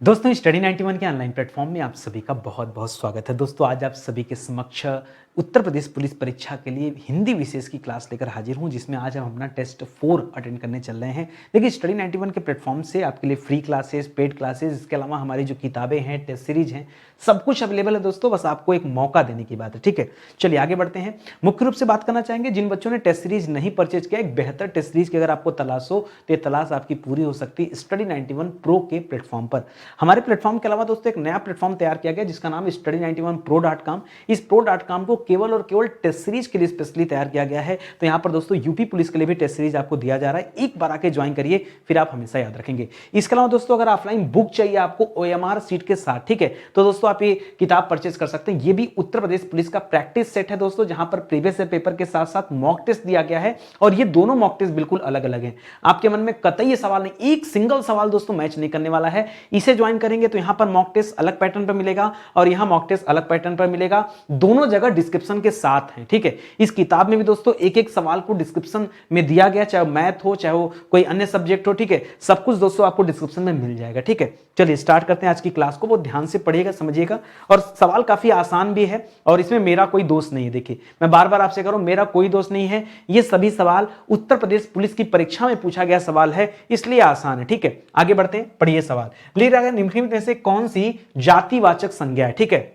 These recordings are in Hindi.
दोस्तों स्टडी 91 के ऑनलाइन प्लेटफॉर्म में आप सभी का बहुत बहुत स्वागत है। दोस्तों आज आप सभी के समक्ष उत्तर प्रदेश पुलिस परीक्षा के लिए हिंदी विशेष की क्लास लेकर हाजिर हूं, जिसमें आज हम अपना टेस्ट 4 अटेंड करने चल रहे हैं। देखिए स्टडी 91 के प्लेटफॉर्म से आपके लिए फ्री क्लासेस, पेड क्लासेस, इसके अलावा हमारी जो किताबें हैं, टेस्ट सीरीज हैं, सब कुछ अवेलेबल है दोस्तों। बस आपको एक मौका देने की बात है, ठीक है। चलिए आगे बढ़ते हैं। मुख्य रूप से बात करना चाहेंगे जिन बच्चों ने टेस्ट सीरीज नहीं परचेज किया, एक बेहतर टेस्ट सीरीज की अगर आपको तलाश हो तो ये तलाश आपकी पूरी हो सकती है स्टडी 91 प्रो के प्लेटफॉर्म पर। हमारे प्लेटफॉर्म के अलावा दोस्तों एक नया प्लेटफॉर्म तैयार किया गया जिसका नाम study91pro.com। इस pro.com को केवल और केवल टेस्ट सीरीज के लिए स्पेशली तैयार किया गया है। तो यहां पर दोस्तों यूपी पुलिस के लिए भी टेस्ट सीरीज आपको दिया जा रहा है। एक बार आके ज्वाइन करिए, फिर आप हमेशा याद रखेंगे। इसके अलावा दोस्तों अगर ऑफलाइन बुक चाहिए आपको OMR सीट के साथ, ठीक है, तो दोस्तों आप ये किताब परचेज कर सकते हैं। ये भी उत्तर प्रदेश पुलिस का प्रैक्टिस सेट है दोस्तों, जहां पर प्रीवियस पेपर के साथ साथ मॉक टेस्ट दिया गया है। और ये दोनों मॉक टेस्ट बिल्कुल अलग अलग हैं। आपके मन में कतई ये सवाल नहीं, एक सिंगल सवाल दोस्तों मैच नहीं करने वाला है। इसे ज्वाइन करेंगे तो यहां पर मॉक टेस्ट अलग पैटर्न पर मिलेगा और यहां मॉक टेस्ट अलग पैटर्न पर मिलेगा। दोनों जगह डिस्क्रिप्शन के साथ है, ठीक है। इस किताब में भी दोस्तों एक एक सवाल को डिस्क्रिप्शन में दिया गया, चाहे मैथ हो चाहे वो कोई अन्य सब्जेक्ट हो, ठीक है। सब कुछ दोस्तों आपको डिस्क्रिप्शन में मिल जाएगा, ठीक है। चलिए स्टार्ट करते हैं आज की क्लास को। वो ध्यान से पढ़िएगा, समझिएगा। और सवाल काफी आसान भी है और इसमें मेरा कोई दोष नहीं है। देखिए मैं बार बार आपसे कह रहा हूं, मेरा कोई दोष नहीं है। ये सभी सवाल उत्तर प्रदेश पुलिस की परीक्षा में पूछा गया सवाल है, इसलिए आसान है, ठीक है। आगे बढ़ते हैं, पढ़िए सवाल। निम्नलिखित में से कौन सी जातिवाचक संज्ञा है, ठीक है।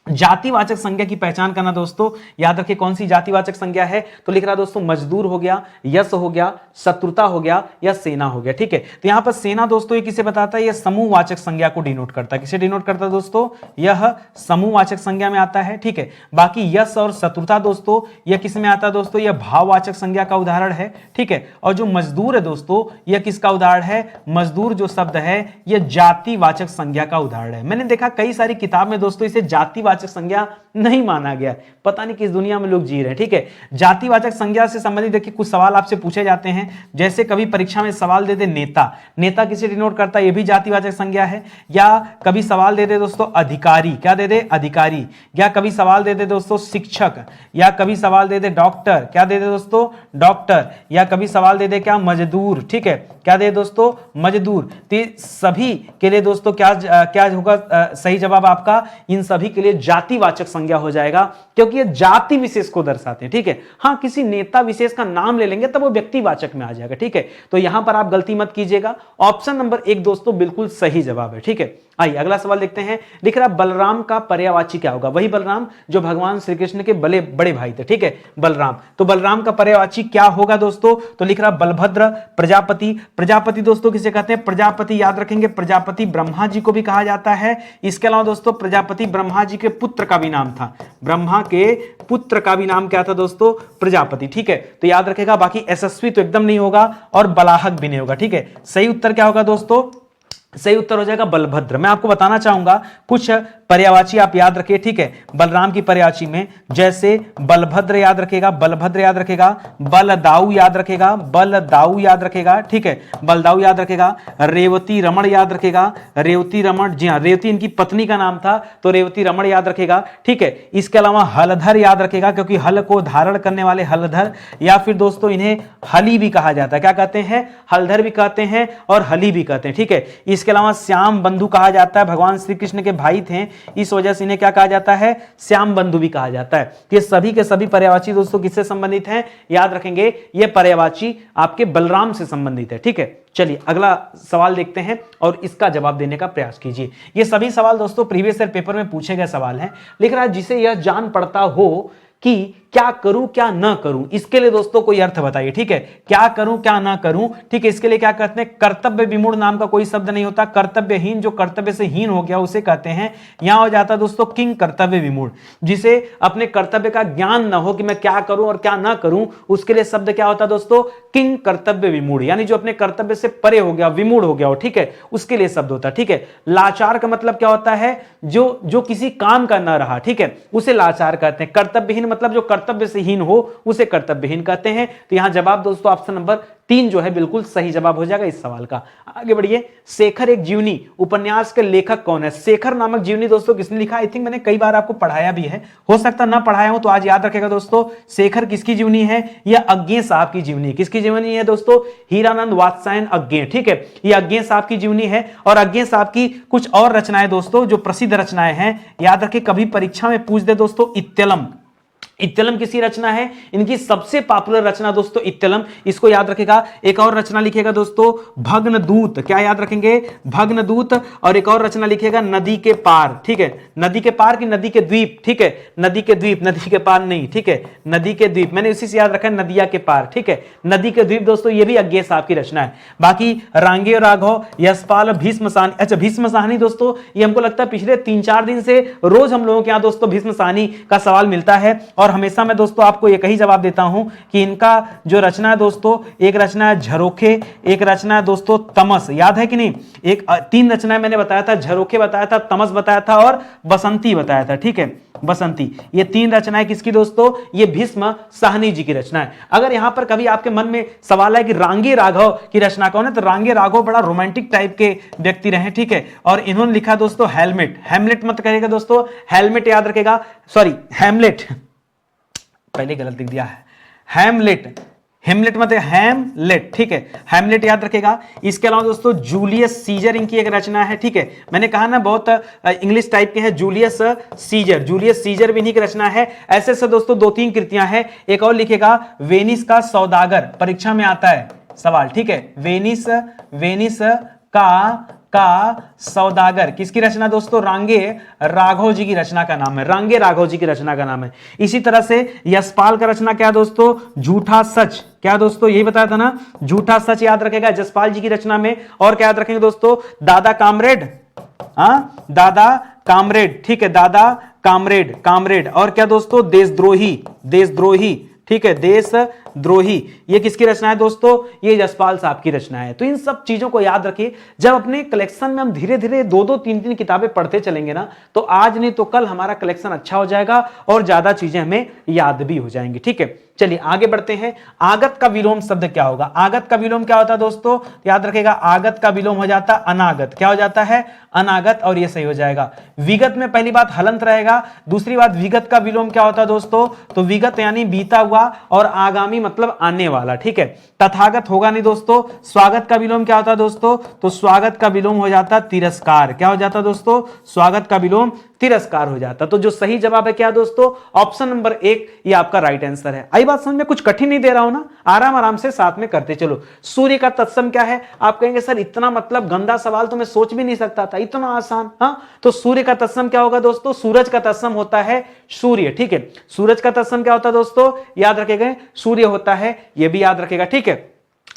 जातिवाचक संज्ञा की पहचान करना दोस्तों, याद रखिए कौन सी जातिवाचक संज्ञा है। तो लिख रहा दोस्तों मजदूर हो गया, यश हो गया, शत्रुता हो गया या सेना हो गया, ठीक है। तो यहां पर सेना दोस्तों ये किसे बताता है, यह समूहवाचक संज्ञा को डिनोट करता है। किसे डिनोट करता है दोस्तों, यह समूहवाचक संज्ञा में आता है, ठीक है। बाकी यश और शत्रुता दोस्तों यह किस में आता है दोस्तों, यह भाववाचक संज्ञा का उदाहरण है, ठीक है। और जो मजदूर है दोस्तों यह किसका उदाहरण है, मजदूर जो शब्द है यह जातिवाचक संज्ञा का उदाहरण है। मैंने देखा कई सारी किताब में दोस्तों इसे जातिवाचक संज्ञा नहीं माना गया, पता नहीं किस दुनिया में लोग जी रहे हैं, ठीक है। जातिवाचक संज्ञा से संबंधित देखिए कुछ सवाल आपसे पूछे जाते हैं। जैसे कभी परीक्षा में सवाल दे दे नेता, नेता किसे डिनोट करता है, यह भी जातिवाचक संज्ञा है। या कभी सवाल दे दे दोस्तों अधिकारी, क्या दे दे, अधिकारी। या कभी सवाल दे दे दोस्तों शिक्षक, या कभी सवाल दे दे डॉक्टर, क्या दे दे दोस्तों, डॉक्टर। या कभी सवाल दे दे क्या, मजदूर, ठीक है, क्या दे दोस्तों, मजदूर। तो सभी के लिए दोस्तों क्या होगा सही जवाब आपका, इन सभी के लिए जातिवाचक संज्ञा हो जाएगा, क्योंकि ये जाति विशेष को दर्शाते हैं, ठीक है। हां किसी नेता विशेष का नाम ले लेंगे तब वो व्यक्तिवाचक में आ जाएगा, ठीक है। तो यहां पर आप गलती मत कीजिएगा। ऑप्शन नंबर 1 दोस्तों बिल्कुल सही जवाब है, ठीक है। आइए अगला सवाल देखते हैं। लिख रहा बलराम का पर्यायवाची क्या होगा, वही बलराम जो भगवान श्री कृष्ण के बड़े भाई थे, ठीक है, बलराम। तो बलराम का पर्यायवाची क्या होगा दोस्तों, तो लिख रहा बलभद्र, प्रजापति। प्रजापति दोस्तों किसे कहते हैं, प्रजापति याद रखेंगे, प्रजापति ब्रह्मा जी को भी कहा जाता है। इसके अलावा दोस्तों प्रजापति ब्रह्मा जी के पुत्र का भी नाम था, ब्रह्मा के पुत्र का भी नाम क्या था दोस्तों, प्रजापति, ठीक है। तो याद रखेगा। बाकी यशस्वी तो एकदम नहीं होगा और बलाहक भी नहीं होगा, ठीक है। सही उत्तर क्या होगा दोस्तों, सही उत्तर हो जाएगा बलभद्र। मैं आपको बताना चाहूंगा कुछ पर्यायवाची आप याद रखिए, ठीक है। बलराम की पर्यायवाची में जैसे बलभद्र याद रखेगा, बलभद्र याद रखेगा, बलदाऊ याद रखेगा, बलदाऊ याद रखेगा, ठीक है, बलदाऊ याद रखेगा। रेवती रमण याद रखेगा, रेवती रमण, जी हाँ, रेवती इनकी पत्नी का नाम था तो रेवती रमण याद रखेगा, ठीक है। इसके अलावा हलधर याद रखेगा, क्योंकि हल को धारण करने वाले हलधर। या फिर दोस्तों इन्हें हली भी कहा जाता है, क्या कहते हैं, हलधर भी कहते हैं और हली भी कहते हैं, ठीक है। इसके अलावा श्याम बंधु कहा जाता है, भगवान श्री कृष्ण के भाई थे, इस वजह से इन्हें क्या कहा जाता है, श्याम बंधु भी कहा जाता है। ये सभी के सभी पर्यायवाची दोस्तों किससे संबंधित हैं, याद रखेंगे ये पर्यायवाची आपके बलराम से संबंधित है, ठीक है। चलिए अगला सवाल देखते हैं और इसका जवाब देने का प्रयास कीजिए। ये सभी सवाल दोस्तों प्रीवियस ईयर पेपर में पूछे गए सवाल हैं। लिख रहा है जिसे यह जान पड़ता हो कि क्या करूं क्या ना करूं, इसके लिए दोस्तों कोई अर्थ बताइए, ठीक है। क्या करूं क्या ना करूं, ठीक है। इसके लिए क्या कहते हैं, कर्तव्य विमूढ़ नाम का कोई शब्द नहीं होता। कर्तव्यहीन, जो कर्तव्य से हीन हो गया उसे कहते हैं। यहां हो जाता है दोस्तों किंग कर्तव्य विमूढ़, जिसे अपने कर्तव्य का ज्ञान ना हो कि मैं क्या करूं और क्या ना करूं, उसके लिए शब्द क्या होता है दोस्तों, किंग कर्तव्य विमूढ़, यानी जो अपने कर्तव्य से परे हो गया, विमूढ़ हो गया हो, ठीक है, उसके लिए शब्द होता है, ठीक है। लाचार का मतलब क्या होता है, जो किसी काम का ना रहा, ठीक है, उसे लाचार कहते हैं। कर्तव्यहीन मतलब जो कर्तव्य से हीन हो उसे कर्तव्यहीन कहते हैं। तो यहां जवाब दोस्तों ऑप्शन नंबर 3 जो है बिल्कुल सही जवाब हो जाएगा इस सवाल का। आगे बढ़िए, शेखर एक जीवनी उपन्यास के लेखक कौन है? शेखर नामक जीवनी दोस्तों किसने लिखा? आई थिंक मैंने कई बार आपको पढ़ाया भी है, हो सकता ना पढ़ाया हो तो आज याद रखेगा दोस्तों। शेखर किसकी जीवनी है? यह अज्ञे साहब की जीवनी। किसकी जीवनी है दोस्तों? हीरानंद वात्स्यायन अज्ञे, ठीक है, यह अज्ञे साहब की जीवनी है। और अज्ञे साहब की कुछ और रचनाएं दोस्तों जो प्रसिद्ध रचनाएं हैं, याद रखें, कभी परीक्षा में पूछ दे दोस्तों, इत्यलम। इत्यलम किसी रचना है, इनकी सबसे पॉपुलर रचना दोस्तों इत्यलम, इसको याद रखेगा। एक और रचना लिखेगा दोस्तों भग्नदूत, क्या याद रखेंगे? भग्नदूत। और एक और रचना लिखेगा नदी के पार, ठीक है, नदी के पार की नदी के द्वीप, ठीक है, नदी के द्वीप, नदी के पार नहीं, ठीक है, नदी के द्वीप, मैंने उसी से याद रखा है नदिया के पार, ठीक है, नदी के द्वीप दोस्तों, ये भी अज्ञे साहब की रचना है। बाकी रांगे और राघव, यशपाल, भीष्म साहनी, अच्छा भीष्म साहनी दोस्तों ये हमको लगता है पिछले 3-4 दिन से रोज हम लोगों के यहां दोस्तों भीष्म साहनी का सवाल मिलता है। और हमेशा मैं दोस्तों आपको एक ही जवाब देता हूं कि इनका जो रचना है दोस्तों, एक रचना है झरोखे, एक रचना है दोस्तों तमस, याद है कि नहीं? 3 रचनाएं मैंने बताया था, झरोखे बताया था, तमस बताया था और बसंती बताया था, ठीक है, बसंती। ये 3 रचनाएं किसकी दोस्तों? ये भीष्म साहनी जी की रचना है। अगर यहां पर कभी आपके मन में सवाल है कि रांगे राघव की रचना कौन है, तो रांगे राघव बड़ा रोमांटिक टाइप के व्यक्ति रहे, ठीक है, और इन्होंने लिखा दोस्तों हेलमेट। हेमलेट मत करिएगा दोस्तों, हेलमेट याद रखेगा, सॉरी हेमलेट, पहले गलत लिख दिया है, हेमलेट, हेमलेट मत हैमलेट, ठीक है, हेमलेट याद रखेगा। इसके अलावा दोस्तों जूलियस सीजर इनकी एक रचना है, ठीक है, मैंने कहा ना बहुत इंग्लिश टाइप के हैं, जूलियस सीजर, जूलियस सीजर भी इन्हीं की रचना है। ऐसे से दोस्तों 2-3 कृतियां हैं। एक और लिखेगा वेनिस का सौदागर, परीक्षा में आता है सवाल, ठीक है, वेनिस का सौदागर किसकी रचना दोस्तों? रांगे राघव जी की रचना का नाम है, रांगे राघव जी की रचना का नाम है। इसी तरह से यशपाल का रचना क्या दोस्तों? झूठा सच, क्या दोस्तों यही बताया था ना, झूठा सच याद रखेगा यशपाल जी की रचना में। और क्या याद रखेंगे दोस्तों? दादा कामरेड, दादा कामरेड, ठीक है, दादा कामरेड। और क्या दोस्तों? देशद्रोही, ठीक है, देशद्रोही, ये किसकी रचना है दोस्तों? ये यशपाल साहब की रचना है। तो इन सब चीजों को याद रखिए। जब अपने कलेक्शन में हम धीरे धीरे 2-2, 3-3 किताबें पढ़ते चलेंगे ना, तो आज नहीं तो कल हमारा कलेक्शन अच्छा हो जाएगा और ज्यादा चीजें हमें याद भी हो जाएंगी, ठीक है। चलिए आगे बढ़ते हैं। आगत का विलोम शब्द क्या होगा? आगत का विलोम क्या होता है दोस्तों? याद रखेगा, आगत का विलोम हो जाता है अनागत। क्या हो जाता है? अनागत, और ये सही हो जाएगा। विगत में पहली बात हलंत रहेगा, दूसरी बात विगत का विलोम क्या होता है दोस्तों? तो विगत यानी बीता हुआ और आगामी मतलब आने वाला, ठीक है। तथागत होगा नहीं दोस्तों। स्वागत का विलोम क्या होता है दोस्तों? तो स्वागत का विलोम हो जाता तिरस्कार। क्या हो जाता दोस्तों? स्वागत का विलोम तिरस्कार हो जाता। तो जो सही जवाब है क्या दोस्तों? ऑप्शन नंबर 1 ये आपका राइट आंसर है। आई बात समझ में? कुछ कठिन नहीं दे रहा हूं ना, आराम आराम से साथ में करते चलो। सूर्य का तत्सम क्या है? आप कहेंगे सर इतना मतलब गंदा सवाल तो मैं सोच भी नहीं सकता था, इतना आसान। हाँ, तो सूर्य का तत्सम क्या होगा दोस्तों? सूरज का तत्सम होता है सूर्य, ठीक है। सूरज का तत्सम क्या होता है दोस्तों? याद रखेगा, सूर्य होता है, यह भी याद रखेगा, ठीक है।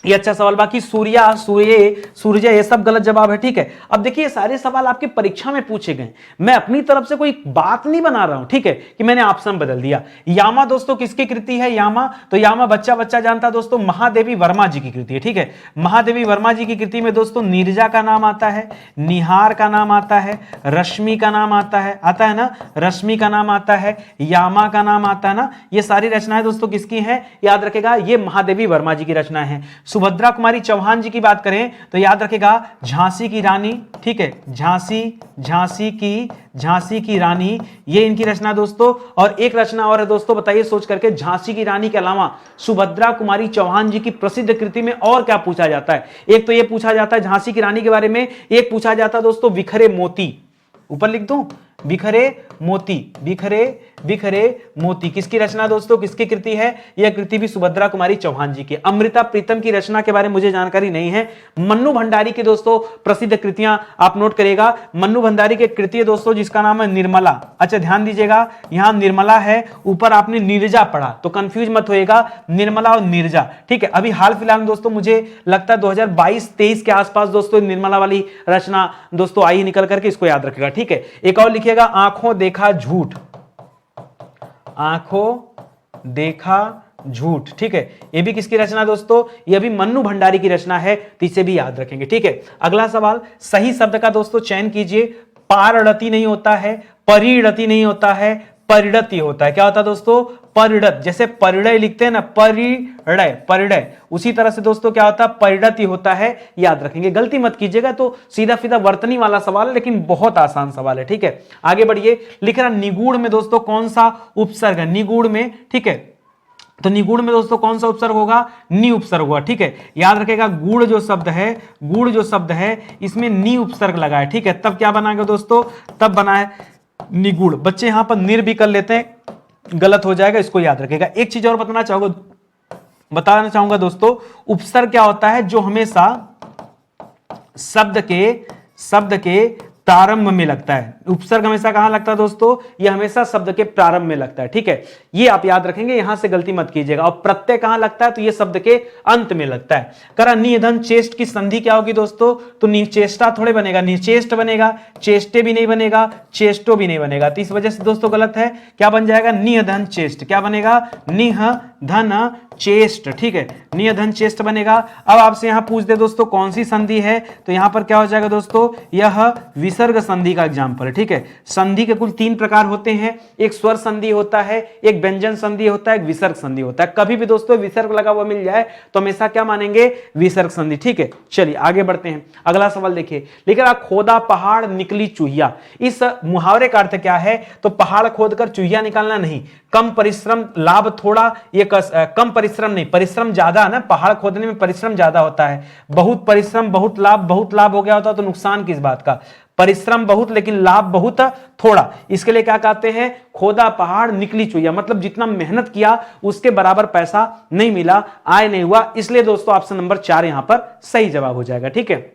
ये अच्छा सवाल। बाकी सूर्य ये सब गलत जवाब है, ठीक है। अब देखिए सारे सवाल आपके परीक्षा में पूछे गए, मैं अपनी तरफ से कोई बात नहीं बना रहा हूं, ठीक है, कि मैंने ऑप्शन बदल दिया। यामा दोस्तों किसकी कृति है? यामा, तो यामा बच्चा जानता दोस्तों, महादेवी वर्मा जी की कृति है, ठीक है। महादेवी वर्मा जी की कृति में दोस्तों नीरजा का नाम आता है, निहार का नाम आता है, रश्मि का नाम आता है ना, रश्मि का नाम आता है, यामा का नाम आता है ना। ये सारी रचनाएं दोस्तों किसकी हैं? याद रखेगा, ये महादेवी वर्मा जी की रचना है। सुभद्रा कुमारी चौहान जी की बात करें तो याद रखेगा झांसी की रानी, ठीक है, झांसी की रानी, ये इनकी रचना दोस्तों। और एक रचना और है दोस्तों, बताइए सोच करके, झांसी की रानी के अलावा सुभद्रा कुमारी चौहान जी की प्रसिद्ध कृति में और क्या पूछा जाता है? एक तो ये पूछा जाता है झांसी की रानी के बारे में, एक पूछा जाता है दोस्तों बिखरे मोती। ऊपर लिख दूं, बिखरे मोती किसकी रचना दोस्तों? किसकी कृति है? यह कृति भी सुभद्रा कुमारी चौहान जी की। अमृता प्रीतम की रचना के बारे में मुझे जानकारी नहीं है। मन्नू भंडारी की दोस्तों प्रसिद्ध कृतियां आप नोट करिएगा। मन्नू भंडारी की कृति है दोस्तों जिसका नाम है निर्मला। अच्छा ध्यान दीजिएगा, यहां निर्मला है, ऊपर आपने नीरजा पढ़ा तो कंफ्यूज मत होइएगा, निर्मला और नीरजा, ठीक है। अभी हाल फिलहाल में दोस्तों मुझे लगता है 2022-23 के आसपास दोस्तों निर्मला वाली रचना दोस्तों आई निकल करके, इसको याद रखेगा, ठीक है। एक और लिखिएगा, आंखों देखा झूठ, आंखों देखा झूठ, ठीक है। ये भी किसकी रचना दोस्तों? ये भी मन्नू भंडारी की रचना है, तो इसे भी याद रखेंगे, ठीक है। अगला सवाल, सही शब्द का दोस्तों चयन कीजिए। पारड़ती नहीं होता है, परिणति नहीं होता है, परिणति होता है। क्या होता है दोस्तों? परिणत। जैसे परिणय लिखते हैं ना, परिणय, परिणय, उसी तरह से दोस्तों क्या होता है? परिणति होता है। याद रखेंगे, गलती मत कीजिएगा। तो सीधा सीधा वर्तनी वाला सवाल है, लेकिन बहुत आसान सवाल है। ठीक है, आगे बढ़िए। लिख रहा निगूढ़ में दोस्तों कौन सा उपसर्ग है? निगूढ़ में, ठीक है, तो निगूढ़ में दोस्तों कौन सा उपसर्ग होगा? नि उपसर्ग होगा। ठीक है, याद रखेगा, गूढ़ जो शब्द है, गूढ़ जो शब्द है, इसमें नि उपसर्ग लगा है। ठीक है, तब क्या बनाएगा दोस्तों? तब बना है निगूढ़। बच्चे यहां पर निर भी कर लेते हैं, गलत हो जाएगा, इसको याद रखेगा। एक चीज और बताना चाहूंगा दोस्तों, उपसर्ग क्या होता है? जो हमेशा शब्द के प्रारंभ में लगता है। उपसर्ग हमेशा कहां लगता है दोस्तों? ये हमेशा शब्द के प्रारंभ में लगता है। ठीक है, ये आप याद रखेंगे, यहां से गलती मत कीजिएगा। और प्रत्यय कहां लगता है? तो ये शब्द के अंत में लगता है। करा निधन चेष्ट की संधि क्या होगी दोस्तों? तो निचेष्टा थोड़े बनेगा, निचेष्ट बनेगा, चेष्टे भी नहीं बनेगा, चेष्टो भी नहीं बनेगा। तो इस वजह से दोस्तों गलत है। क्या बन जाएगा? निधन चेष्ट। क्या बनेगा? निह धन चेष्ट। ठीक है, निधन चेष्ट बनेगा। अब आपसे यहां पूछ दे दोस्तों कौन सी संधि है, तो यहां पर क्या हो जाएगा दोस्तों? यह विसर्ग संधि का एग्जांपल है। ठीक है, संधि के कुल 3 प्रकार होते हैं। एक स्वर संधि होता है, एक व्यंजन संधि होता है, एक विसर्ग संधि होता है। कभी भी दोस्तों विसर्ग लगा हुआ मिल जाए तो हमेशा क्या मानेंगे? विसर्ग संधि। ठीक है, चलिए आगे बढ़ते हैं। अगला सवाल देखिए, लिख रहा खोदा पहाड़ निकली चूहिया। इस मुहावरे का अर्थ क्या है? तो पहाड़ खोदकर चूहिया निकालना नहीं, कम परिश्रम लाभ थोड़ा, ये कम परिश्रम नहीं, परिश्रम ज्यादा है ना, पहाड़ खोदने में परिश्रम ज्यादा होता है। बहुत परिश्रम बहुत लाभ हो गया होता तो नुकसान किस बात का? परिश्रम बहुत लेकिन लाभ बहुत थोड़ा। इसके लिए क्या कहते हैं? खोदा पहाड़ निकली चूहिया, मतलब जितना मेहनत किया उसके बराबर पैसा नहीं मिला, आय नहीं हुआ। इसलिए दोस्तों ऑप्शन नंबर 4 यहां पर सही जवाब हो जाएगा। ठीक है,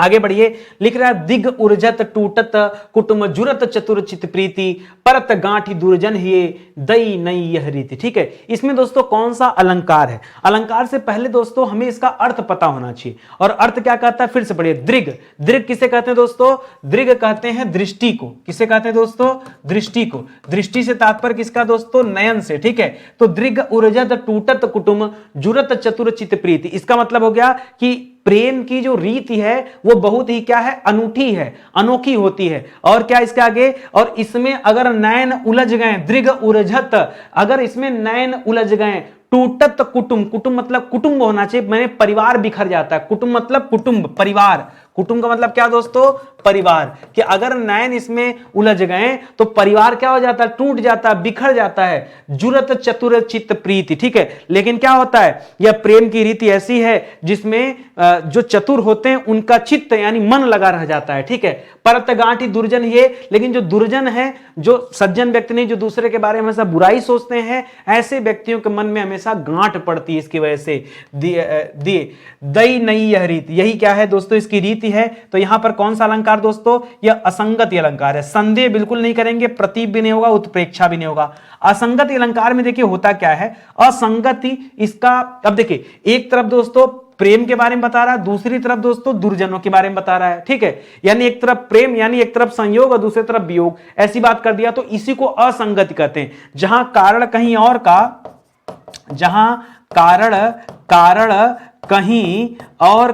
आगे बढ़िए। लिख रहा है दिग उर्जत टूटत कुटुम जुरत चतुर चित प्रीति परत गांठी दुर्जन ही दई नई यह रीति। ठीक है, इसमें दोस्तों कौन सा अलंकार है? अलंकार से पहले दोस्तों हमें इसका अर्थ पता होना चाहिए। और अर्थ क्या कहता है? फिर से पढ़िए, दृग। दृग किसे कहते हैं दोस्तों? दृग कहते हैं दृष्टि को। किसे कहते हैं दोस्तों? दृष्टि को। दृष्टि से तात्पर्य किसका दोस्तों? नयन से। ठीक है, तो दृग उर्जत टूटत कुटुम जुरत चतुर चित प्रीति, इसका मतलब हो गया कि प्रेम की जो रीति है वो बहुत ही क्या है? अनूठी है, अनोखी होती है। और क्या इसके आगे? और इसमें अगर नयन उलझ गए, दृग उर्जत, अगर इसमें नयन उलझ गए, टूटत कुटुंब, कुटुंब मतलब कुटुंब होना चाहिए, मैंने परिवार बिखर जाता है। कुटुंब मतलब कुटुंब, परिवार। कुटुंब का मतलब क्या दोस्तों? परिवार। कि अगर नयन इसमें उलझ गए तो परिवार क्या हो जाता है? टूट जाता है, बिखर जाता है। जुरत चतुर चित्त प्रीति। ठीक है, लेकिन क्या होता है? यह प्रेम की रीति ऐसी है जिसमें जो चतुर होते हैं उनका चित्त यानी मन लगा रह जाता है। ठीक है, परत गांठी दुर्जन ये, लेकिन जो दुर्जन है, जो सज्जन व्यक्ति नहीं, जो दूसरे के बारे में हमेशा बुराई सोचते हैं, ऐसे व्यक्तियों के मन में हमेशा गांठ पड़ती है। इसकी वजह से दिए दई नई यह रीति, यही क्या है दोस्तों? इसकी रीति है। तो यहां पर कौन सा अलंकार दोस्तों? यह असंगति अलंकार है। संदेह बिल्कुल नहीं करेंगे, प्रतीप भी नहीं होगा, उत्प्रेक्षा भी नहीं होगा। असंगति अलंकार में देखिए होता क्या है? असंगति इसका, अब देखिए एक तरफ दोस्तों प्रेम के बारे में बता रहा है, दूसरी तरफ दोस्तों दुर्जनों के बारे में बता रहा है। ठीक है, यानी एक तरफ प्रेम यानी एक तरफ संयोग और दूसरी तरफ वियोग, ऐसी बात कर दिया तो इसी को असंगति कहते हैं। जहां कारण कहीं और का, जहां कारण कहीं और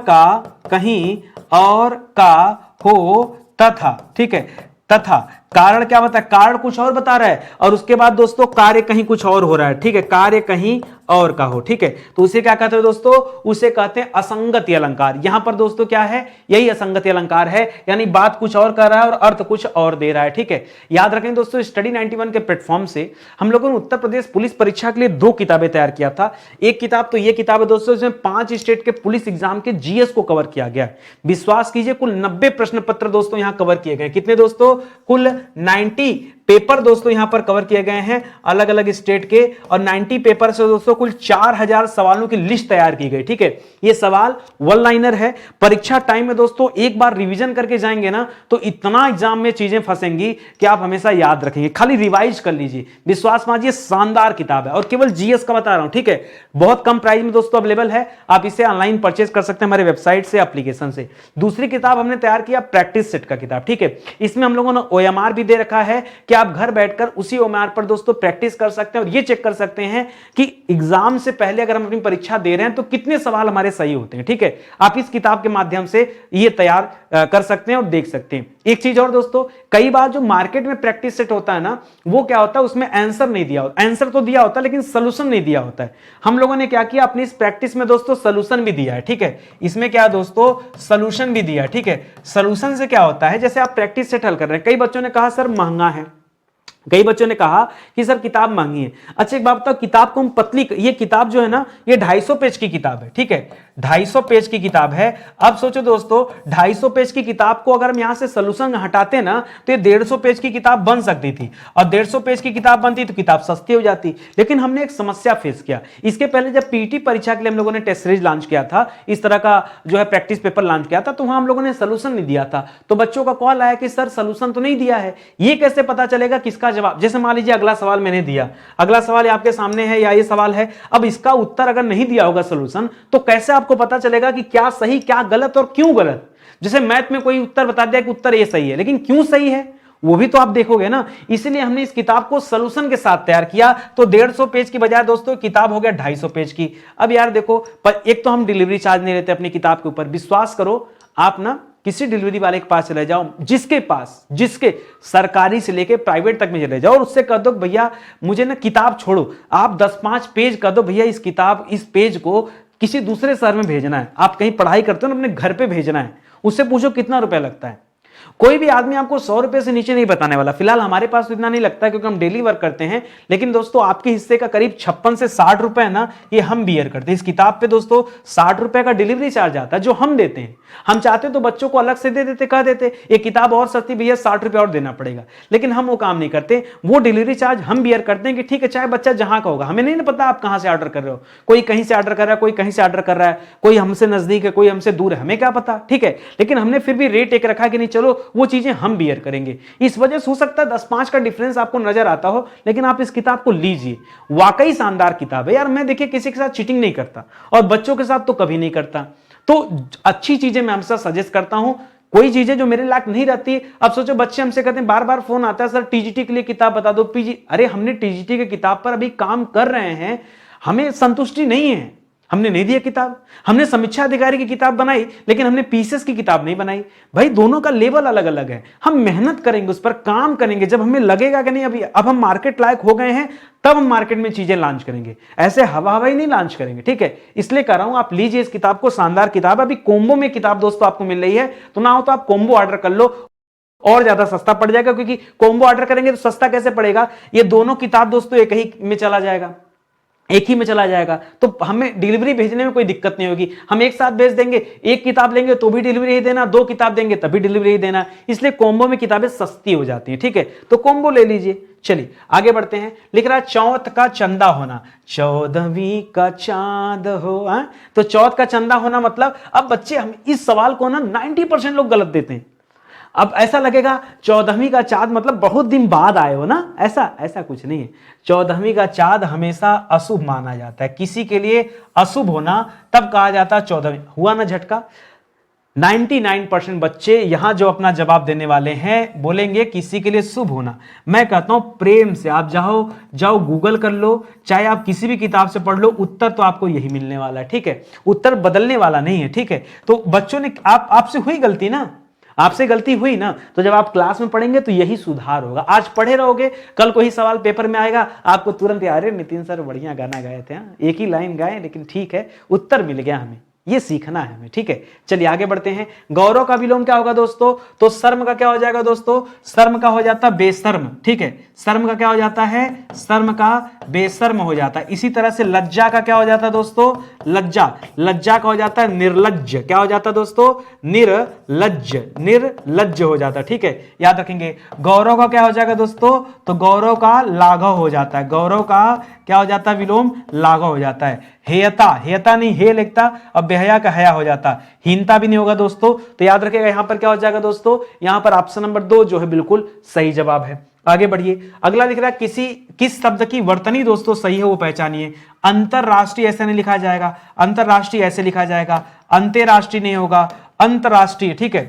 का हो तथा। ठीक है, तथा कारण क्या बता? कारण कुछ और बता रहा है और उसके बाद दोस्तों कार्य कहीं कुछ और हो रहा है। ठीक है, कार्य कहीं और का हो। ठीक है, तो उसे क्या कहते हैं दोस्तों? उसे कहते हैं असंगति अलंकार। यहां पर दोस्तों क्या है? यही असंगति अलंकार है, यानी बात कुछ और कर रहा है और अर्थ कुछ और दे रहा है। ठीक है, याद रखें दोस्तों, स्टडी 91 के प्लेटफॉर्म से हम लोगों ने उत्तर प्रदेश पुलिस परीक्षा के लिए 2 किताबें तैयार किया था। एक किताब तो ये किताब है दोस्तों, इसमें 5 स्टेट के पुलिस एग्जाम के जीएस को कवर किया गया। विश्वास कीजिए कुल 90 प्रश्न पत्र दोस्तों यहां कवर किए गए। कितने दोस्तों? कुल 90 पेपर दोस्तों यहां पर कवर किए गए हैं अलग अलग स्टेट के, और 90 पेपर से दोस्तों कुल 4000 सवालों की लिस्ट तैयार की गई। ठीक है, ये सवाल वन लाइनर है। परीक्षा टाइम में दोस्तों एक बार रिवीजन करके जाएंगे ना तो इतना एग्जाम में चीजें फंसेंगी कि आप हमेशा याद रखेंगे। खाली रिवाइज कर लीजिए, विश्वास मानिए शानदार किताब है और केवल जीएस का बता रहा हूं। ठीक है, बहुत कम प्राइस में दोस्तों अवेलेबल है, आप इसे ऑनलाइन परचेज कर सकते हैं हमारे वेबसाइट से, एप्लीकेशन से। दूसरी किताब हमने तैयार किया प्रैक्टिस सेट का किताब। ठीक है, इसमें हम लोगों ने ओएमआर भी दे रखा है कि आप घर बैठकर उसी ओएमआर पर दोस्तों प्रैक्टिस कर सकते हैं और ये चेक कर सकते हैं कि एग्जाम से पहले अगर हम अपनी परीक्षा दे रहे हैं तो कितने सवाल हमारे सही होते हैं। ठीक है, आप इस किताब के माध्यम से ये तैयार कर सकते हैं और देख सकते हैं। एक चीज और दोस्तों, कई बार जो मार्केट में प्रैक्टिस सेट होता है ना, वो क्या होता है, उसमें आंसर नहीं दिया होता, आंसर तो दिया होता है लेकिन सोल्यूशन नहीं दिया होता है। हम लोगों ने क्या किया, अपनी इस प्रैक्टिस में दोस्तों सोल्यूशन भी दिया है, ठीक है। इसमें क्या दोस्तों, सोल्यूशन भी दिया है, ठीक है। सोल्यूशन से क्या होता है, जैसे आप प्रैक्टिस सेट हल कर रहे हैं, कई बच्चों ने कहा सर महंगा है, कई बच्चों ने कहा कि सर किताब महंगी है। अच्छा एक बात बताओ, किताब को हम पतली, ये किताब जो है ना, ये 250 पेज की किताब है, ठीक है, 250 पेज की किताब है। अब सोचो दोस्तों, 250 पेज की किताब को अगर हम यहां से सोल्यूशन हटाते ना, तो ये 150 पेज की किताब बन सकती थी, और 150 पेज की किताब बनती तो किताब सस्ती हो जाती। लेकिन हमने एक समस्या फेस किया। इसके पहले जब पीटी परीक्षा के लिए हम लोगों ने टेस्ट सीरीज लॉन्च किया था, इस तरह का जो है प्रैक्टिस पेपर लॉन्च किया था, तो वहां हम लोगों ने सोल्यूशन नहीं दिया था। तो बच्चों का कॉल आया कि सर सोल्यूशन तो नहीं दिया है, ये कैसे पता चलेगा किसका जवाब। जैसे मान लीजिए अगला सवाल मैंने दिया, अगला सवाल आपके सामने है या ये सवाल है, अब इसका उत्तर अगर नहीं दिया होगा सोल्यूशन, तो कैसे आपको पता चलेगा कि क्या सही क्या गलत और क्यों गलत। जैसे मैथ में कोई उत्तर बता दिया कि उत्तर ये सही है, लेकिन क्यों सही है वो भी तो आप देखोगे ना। इसलिए हमने इस किताब को सोल्यूशन के साथ तैयार किया। तो 150 पेज की बजाय दोस्तों किताब हो गया 250 पेज की। अब यार देखो, पर एक तो हम डिलीवरी चार्ज नहीं लेते अपनी किताब के ऊपर। विश्वास करो, आप ना किसी डिलीवरी वाले के पास चले जाओ, जिसके सरकारी से लेके प्राइवेट तक में चले जाओ, और उससे कह दो भैया मुझे ना किताब छोड़ो, आप 10-5 पेज कर दो भैया, इस पेज को किसी दूसरे शहर में भेजना है, आप कहीं पढ़ाई करते हो ना, अपने घर पे भेजना है, उससे पूछो कितना रुपया लगता है। कोई भी आदमी आपको 100 रुपए से नीचे नहीं बताने वाला। फिलहाल हमारे पास तो इतना नहीं लगता है क्योंकि हम डेली वर्क करते हैं, लेकिन दोस्तों आपके हिस्से का करीब 56 से 60 रुपए है ना, ये हम बियर करते हैं। इस किताब पे दोस्तों 60 रुपए का डिलीवरी चार्ज आता है जो हम देते हैं। हम चाहते तो बच्चों को अलग से दे देते, कह देते ये किताब और सस्ती भैया 60 रुपए और देना पड़ेगा, लेकिन हम वो काम नहीं करते। वो डिलीवरी चार्ज हम बियर करते हैं कि ठीक है, चाहे बच्चा जहां का होगा, हमें नहीं पता आप कहां से ऑर्डर कर रहे हो, कोई कहीं से ऑर्डर कर रहा है, कोई कहीं से ऑर्डर कर रहा है, कोई हमसे नजदीक है, कोई हमसे दूर है, हमें क्या पता, ठीक है। लेकिन हमने फिर भी रेट एक रखा कि नहीं चलो वो चीजें हम बियर करेंगे। इस वजह से हो सकता है 10-5 का डिफरेंस आपको नजर आता हो, लेकिन आप इस किताब को लीजिए, वाकई शानदार किताब है यार। मैं देखिए किसी के साथ चीटिंग नहीं करता, और बच्चों के साथ तो कभी नहीं करता। तो अच्छी चीजें मैं हमेशा सजेस्ट करता हूं। कोई चीजें जो मेरे लायक नहीं रहती, अब सोचो बच्चे हमसे कहते हैं, बार बार फोन आता है सर टीजीटी के लिए किताब बता दो, पीजी। अरे हमने टीजीटी की किताब पर अभी काम कर रहे हैं, हमें संतुष्टि नहीं है, हमने नहीं दिया किताब। हमने समीक्षा अधिकारी की किताब बनाई, लेकिन हमने पीसीएस की किताब नहीं बनाई। भाई दोनों का लेवल अलग अलग है। हम मेहनत करेंगे, उस पर काम करेंगे, जब हमें लगेगा कि नहीं अभी अब हम मार्केट लायक हो गए हैं, तब हम मार्केट में चीजें लॉन्च करेंगे। ऐसे हवा हवाई नहीं लॉन्च करेंगे, ठीक है। इसलिए कह रहा हूं आप लीजिए इस किताब को, शानदार किताब है। अभी कोम्बो में किताब दोस्तों आपको मिल रही है, तो ना हो तो आप कोम्बो ऑर्डर कर लो, और ज्यादा सस्ता पड़ जाएगा। क्योंकि कोम्बो ऑर्डर करेंगे तो सस्ता कैसे पड़ेगा, ये दोनों किताब दोस्तों एक ही में चला जाएगा, एक ही में चला जाएगा, तो हमें डिलीवरी भेजने में कोई दिक्कत नहीं होगी। हम एक साथ भेज देंगे, एक किताब लेंगे तो भी डिलीवरी ही देना, 2 किताब देंगे तभी डिलीवरी ही देना। इसलिए कॉम्बो में किताबें सस्ती हो जाती हैं, ठीक है। तो कॉम्बो ले लीजिए। चलिए आगे बढ़ते हैं। लिख रहा है चौथ का चंदा होना, 14वीं का चांद हो। तो चौथ का चंदा होना मतलब, अब बच्चे हम इस सवाल को ना 90% लोग गलत देते हैं। अब ऐसा लगेगा 14वीं का चांद मतलब बहुत दिन बाद आए हो ना, ऐसा कुछ नहीं है। 14वीं का चांद हमेशा अशुभ माना जाता है, किसी के लिए अशुभ होना तब कहा जाता है 14वीं। हुआ ना झटका। 99% बच्चे यहां जो अपना जवाब देने वाले हैं बोलेंगे किसी के लिए शुभ होना। मैं कहता हूं प्रेम से आप जाओ गूगल कर लो, चाहे आप किसी भी किताब से पढ़ लो, उत्तर तो आपको यही मिलने वाला है, ठीक है। उत्तर बदलने वाला नहीं है, ठीक है। तो बच्चों ने आपसे हुई गलती ना, आपसे गलती हुई ना, तो जब आप क्लास में पढ़ेंगे तो यही सुधार होगा। आज पढ़े रहोगे, कल को ही सवाल पेपर में आएगा, आपको तुरंत याद, अरे नितिन सर बढ़िया गाना गाए थे, एक ही लाइन गाए लेकिन ठीक है उत्तर मिल गया हमें। ये सीखना है हमें, ठीक है। चलिए आगे बढ़ते हैं। गौरव का विलोम क्या होगा दोस्तों, तो शर्म का क्या हो जाएगा दोस्तों, शर्म का हो जाता है बेशर्म, ठीक है। शर्म का क्या हो जाता है, शर्म का बेशर्म हो जाता है। इसी तरह से लज्जा का क्या हो जाता है दोस्तों, लज्जा का हो जाता है निर्लज्ज। क्या हो जाता है दोस्तों, निर्लज्ज हो जाता है, ठीक है, याद रखेंगे। गौरव का क्या हो जाएगा दोस्तों, तो गौरव का लाघव हो जाता है। गौरव का क्या हो जाता है विलोम, लाघव हो जाता है। हेयता नहीं हे लिखता, अब बेहया का हया हो जाता। हीनता भी नहीं होगा दोस्तों, तो याद रखिएगा यहां पर क्या हो जाएगा दोस्तों, यहां पर ऑप्शन नंबर 2 जो है बिल्कुल सही जवाब है। आगे बढ़िए। अगला लिख रहा है किस शब्द की वर्तनी दोस्तों सही है वो पहचानिए। अंतरराष्ट्रीय ऐसे नहीं लिखा जाएगा, अंतरराष्ट्रीय ऐसे लिखा जाएगा, अंतरराष्ट्रीय नहीं होगा, अंतरराष्ट्रीय, ठीक है।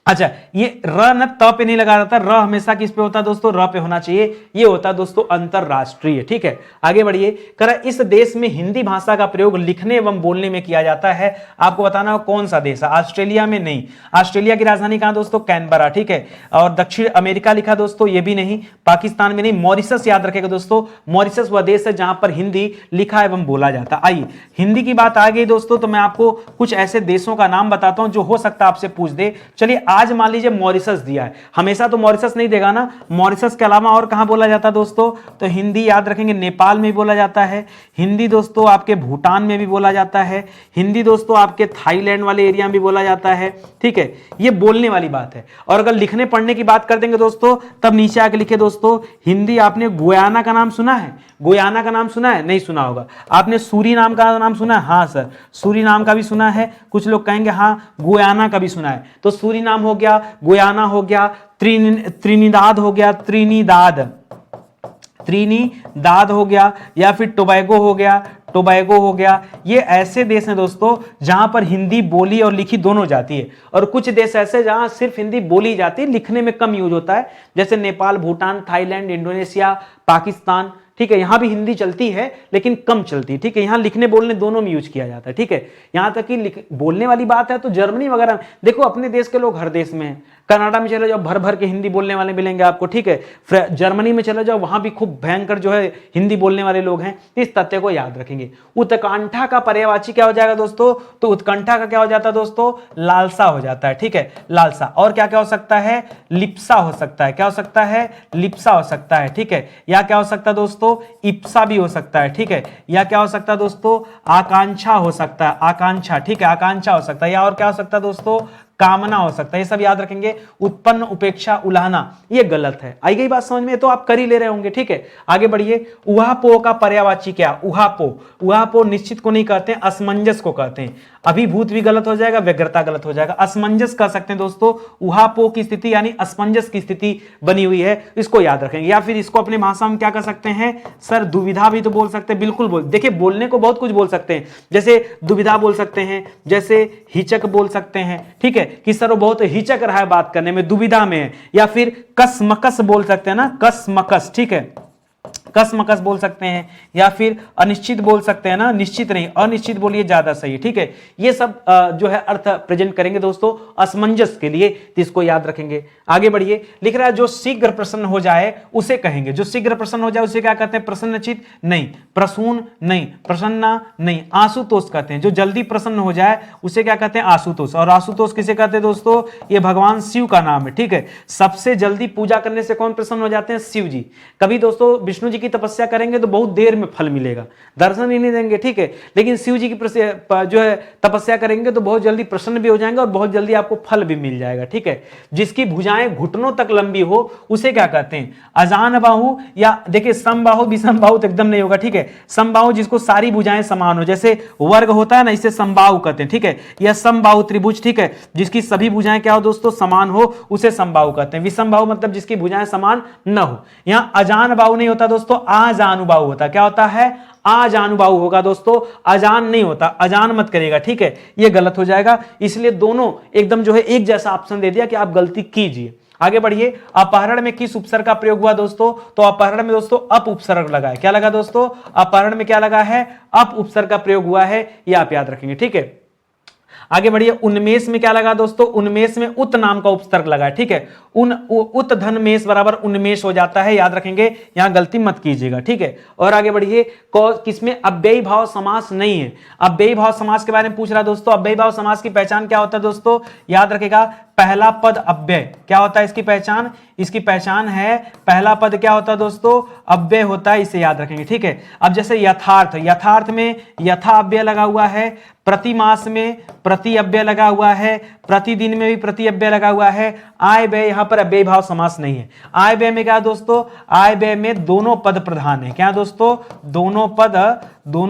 अच्छा, ये र न त पे नहीं लगा रहता, र हमेशा किस पे होता है दोस्तों, र पे होना चाहिए। ये होता है दोस्तों अंतरराष्ट्रीय। ठीक है, आगे बढ़िए। कह रहा इस देश में हिंदी भाषा का प्रयोग लिखने एवं बोलने में किया जाता है। आपको बताना हो कौन सा देश है। ऑस्ट्रेलिया में नहीं, ऑस्ट्रेलिया की राजधानी कहां दोस्तों, कैनबरा। ठीक है, और दक्षिण अमेरिका लिखा दोस्तों, ये भी नहीं। पाकिस्तान में नहीं। मॉरिशस याद रखेगा दोस्तों, मॉरिशस वह देश है जहां पर हिंदी लिखा एवं बोला जाता। आइए, हिंदी की बात आ गई दोस्तों, तो मैं आपको कुछ ऐसे देशों का नाम बताता हूं जो हो सकता है आपसे पूछ दे। चलिए, आज मान लीजिए मॉरिशस दिया है, हमेशा तो मॉरिशस नहीं देगा ना। मॉरिशस के अलावा और कहां बोला जाता है दोस्तों, तो हिंदी याद रखेंगे नेपाल में भी बोला जाता है हिंदी दोस्तों, आपके भूटान में भी बोला जाता है हिंदी दोस्तों, आपके थाईलैंड वाले एरिया में भी बोला जाता है। ठीक है, ये बोलने वाली बात है। और अगर लिखने पढ़ने की बात कर देंगे दोस्तों, तब नीचे आके लिखे दोस्तों हिंदी। आपने गुयाना का नाम सुना है, गुयाना का नाम सुना है, नहीं सुना होगा। आपने सूरीनाम का नाम सुना है, हाँ सर सूरीनाम का भी सुना है। कुछ लोग कहेंगे हाँ गुयाना का भी सुना है। तो सूरीनाम हो गया, गुयाना हो गया, त्रिनिदाद हो गया, त्रिनिदाद हो गया, या फिर टोबैगो हो गया, टोबैगो हो गया। ये ऐसे देश हैं दोस्तों जहां पर हिंदी बोली और लिखी दोनों जाती है। और कुछ देश ऐसे जहां सिर्फ हिंदी बोली जाती है, लिखने में कम यूज होता है, जैसे नेपाल, भूटान, थाईलैंड, इंडोनेशिया, पाकिस्तान। ठीक है, यहां भी हिंदी चलती है लेकिन कम चलती है। ठीक है, यहां लिखने बोलने दोनों में यूज किया जाता है। ठीक है, यहां तक कि बोलने वाली बात है तो जर्मनी वगैरह देखो, अपने देश के लोग हर देश में हैं। कनाडा में चले जाओ, भर भर के हिंदी बोलने वाले मिलेंगे आपको। ठीक है, जर्मनी में चले जाओ, वहां भी खूब भयंकर जो है हिंदी बोलने वाले लोग हैं। इस तथ्य को याद रखेंगे। उत्कंठा का पर्यायवाची क्या हो जाएगा दोस्तों, तो उत्कंठा का क्या हो जाता है दोस्तों, लालसा हो जाता है। ठीक है, लालसा। और क्या क्या हो सकता है, लिप्सा हो सकता है। क्या हो सकता है, लिप्सा हो सकता है। ठीक है, या क्या हो सकता है दोस्तों, इप्सा भी हो सकता है। ठीक है, या क्या हो सकता है दोस्तों, आकांक्षा हो सकता है, आकांक्षा। ठीक है, आकांक्षा हो सकता है। या और क्या हो सकता है दोस्तों, कामना हो सकता है। ये सब याद रखेंगे। उत्पन्न, उपेक्षा, उलाहना, ये गलत है। आई गई बात समझ में, तो आप कर ही ले रहे होंगे। ठीक है, आगे बढ़िए। उहापो का पर्यायवाची क्या, उहापो। उहापो निश्चित को नहीं कहते हैं, असमंजस को कहते हैं। अभिभूत भी गलत हो जाएगा, व्यग्रता गलत हो जाएगा। असमंजस कह सकते हैं दोस्तों, उहापो की स्थिति यानी असमंजस की स्थिति बनी हुई है, इसको याद रखेंगे। या फिर इसको अपने भाषा में क्या कर सकते हैं सर, दुविधा भी तो बोल सकते हैं। बिल्कुल बोल, देखिए बोलने को बहुत कुछ बोल सकते हैं, जैसे दुविधा बोल सकते हैं, जैसे हिचक बोल सकते हैं। ठीक है, कि सर वो बहुत हिचक रहा है बात करने में, दुविधा में है। या फिर कसमकस बोल सकते हैं ना, कसमकस। ठीक है, कसमकस बोल सकते हैं। या फिर अनिश्चित बोल सकते हैं ना, निश्चित नहीं, अनिश्चित बोलिए ज्यादा सही है। ठीक है, ये सब जो है अर्थ प्रेजेंट करेंगे दोस्तों असमंजस के लिए, तो इसको याद रखेंगे। आगे बढ़िए। लिख रहा है जो शीघ्र प्रसन्न हो जाए उसे कहेंगे, जो शीघ्र प्रसन्न हो जाए उसे क्या कहते हैं, प्रसन्नचित नहीं, प्रसून नहीं, प्रसन्ना नहीं, आशुतोष कहते हैं। जो जल्दी प्रसन्न हो जाए उसे क्या कहते हैं, आशुतोष। और आशुतोष किसे कहते हैं दोस्तों, ये भगवान शिव का नाम है। ठीक है, सबसे जल्दी पूजा करने से कौन प्रसन्न हो जाते हैं, शिव जी। कभी दोस्तों विष्णु जी की तपस्या करेंगे तो बहुत देर में फल मिलेगा, दर्शन ही नहीं देंगे। ठीक है, लेकिन शिव जी की जो है तपस्या करेंगे तो बहुत जल्दी प्रसन्न भी हो जाएंगे और बहुत जल्दी आपको फल भी मिल जाएगा। ठीक है, जिसकी भुजाएं घुटनों तक लंबी हो उसे क्या कहते हैं, अजान बाहु। या देखिए समबाहु, विषम बाहु तो एकदम नहीं होगा। ठीक है, समबाहु जिसको सारी भुजाएं समान हो, जैसे वर्ग होता है ना, इसे समबाहु कहते हैं। ठीक है, यह समबाहु त्रिभुज। ठीक है, जिसकी सभी भुजाएं क्या हो दोस्तों, समान हो, उसे समबाहु कहते हैं। विषम बाहु मतलब जिसकी भुजाएं समान न हो। यहां अजान बाहु नहीं होता दोस्तों, आजानुबाहु होता। क्या होता है, आजानुबाहु होगा दोस्तों, अजान नहीं होता, अजान मत करेगा। ठीक है, ये गलत हो जाएगा, इसलिए दोनों एकदम जो है एक जैसा ऑप्शन दे दिया कि आप गलती कीजिए। आगे बढ़िए। अपहरण में किस उपसर्ग का प्रयोग हुआ दोस्तों, तो अपहरण में दोस्तों अप उपसर्ग लगा है। क्या लगा दोस्तों, अपहरण में क्या लगा है, अप उपसर्ग का प्रयोग हुआ है, यह आप याद रखेंगे। ठीक है, आगे बढ़िए। उन्मेष में क्या लगा दोस्तों, उन्मेष में उत नाम का उपसर्ग लगा है। ठीक है, उत धन मेष बराबर उन्मेष हो जाता है, याद रखेंगे, यहां गलती मत कीजिएगा। ठीक है, और आगे बढ़िए। किसमें अव्ययी भाव समास नहीं है। अव्ययी भाव समास के बारे में पूछ रहा है दोस्तों। अव्ययी भाव समास की पहचान क्या होता है दोस्तों, याद रखेगा, पहला पद अव्यय। क्या होता है इसकी पहचान, इसकी पहचान है पहला पद क्या होता है दोस्तों, अव्यय होता है, इसे याद रखेंगे। ठीक है, अब जैसे यथार्थ, यथार्थ में यथा अव्यय लगा हुआ है, प्रतिमास में प्रति अव्यय लगा हुआ है, प्रतिदिन में भी प्रति अव्यय लगा हुआ है। आय व्यय यहां पर अव्ययी भाव समास नहीं है। आय व्यय में क्या दोस्तों, आय व्यय में दोनों पद प्रधान है। क्या दोस्तों, दोनों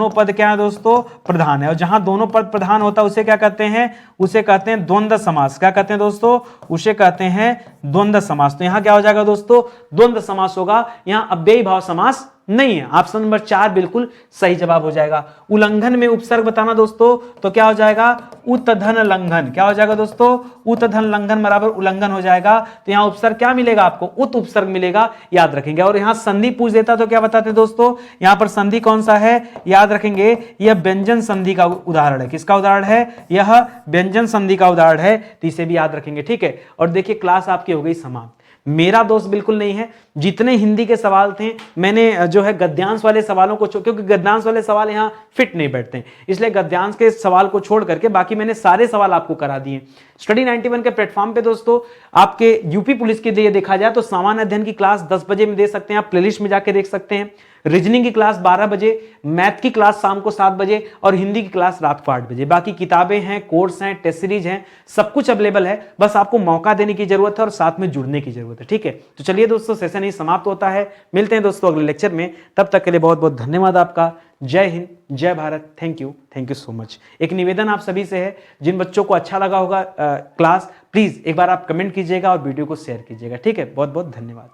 पद क्या है दोस्तों, प्रधान है। और जहां दोनों पद प्रधान होता है उसे क्या कहते हैं, उसे कहते हैं द्वंद्व समास। क्या कहते हैं दोस्तों, उसे कहते हैं द्वंद्व समास। तो यहां यहां क्या हो जाएगा दोस्तों, द्वंद्व समास होगा, यहां अव्ययी भाव समास नहीं है। ऑप्शन नंबर 4 बिल्कुल सही जवाब हो जाएगा। उल्लंघन में उपसर्ग बताना दोस्तों, तो क्या हो जाएगा, उत्धन लंघन। क्या हो जाएगा दोस्तों, उत्धन लंघन बराबर उल्लंघन हो जाएगा। तो यहां उपसर्ग क्या मिलेगा आपको, उत उपसर्ग मिलेगा, याद रखेंगे। और यहां संधि पूछ देता तो क्या बताते दोस्तों, यहां पर संधि कौन सा है, याद रखेंगे, यह व्यंजन संधि का उदाहरण है। किसका उदाहरण है, यह व्यंजन संधि का उदाहरण है, तो इसे भी याद रखेंगे। ठीक है, और देखिए क्लास आपकी हो गई समाप्त। मेरा दोस्त बिल्कुल नहीं है, जितने हिंदी के सवाल थे मैंने जो है गद्यांश वाले सवालों को क्योंकि गद्यांश वाले सवाल यहां फिट नहीं बैठते, इसलिए गद्यांश के सवाल को छोड़ करके बाकी मैंने सारे सवाल आपको करा दिए। स्टडी 91 के प्लेटफॉर्म पे दोस्तों आपके यूपी पुलिस के लिए देखा जाए तो सामान्य अध्ययन की क्लास 10 बजे में दे सकते हैं, आप प्लेलिस्ट में जाके देख सकते हैं। रीजनिंग की क्लास 12 बजे, मैथ की क्लास शाम को 7 बजे और हिंदी की क्लास रात को 8 बजे। बाकी किताबें हैं, कोर्स हैं, टेस्ट सीरीज हैं, सब कुछ अवेलेबल है, बस आपको मौका देने की जरूरत है और साथ में जुड़ने की जरूरत है। ठीक है, तो चलिए दोस्तों, सेशन ही समाप्त होता है। मिलते हैं दोस्तों अगले लेक्चर में, तब तक के लिए बहुत बहुत धन्यवाद आपका। जय हिंद, जय Bharat, thank you so much. एक निवेदन आप सभी से है, जिन बच्चों को अच्छा लगा होगा क्लास, प्लीज एक बार आप कमेंट कीजिएगा और वीडियो को शेयर कीजिएगा। ठीक है, बहुत बहुत धन्यवाद।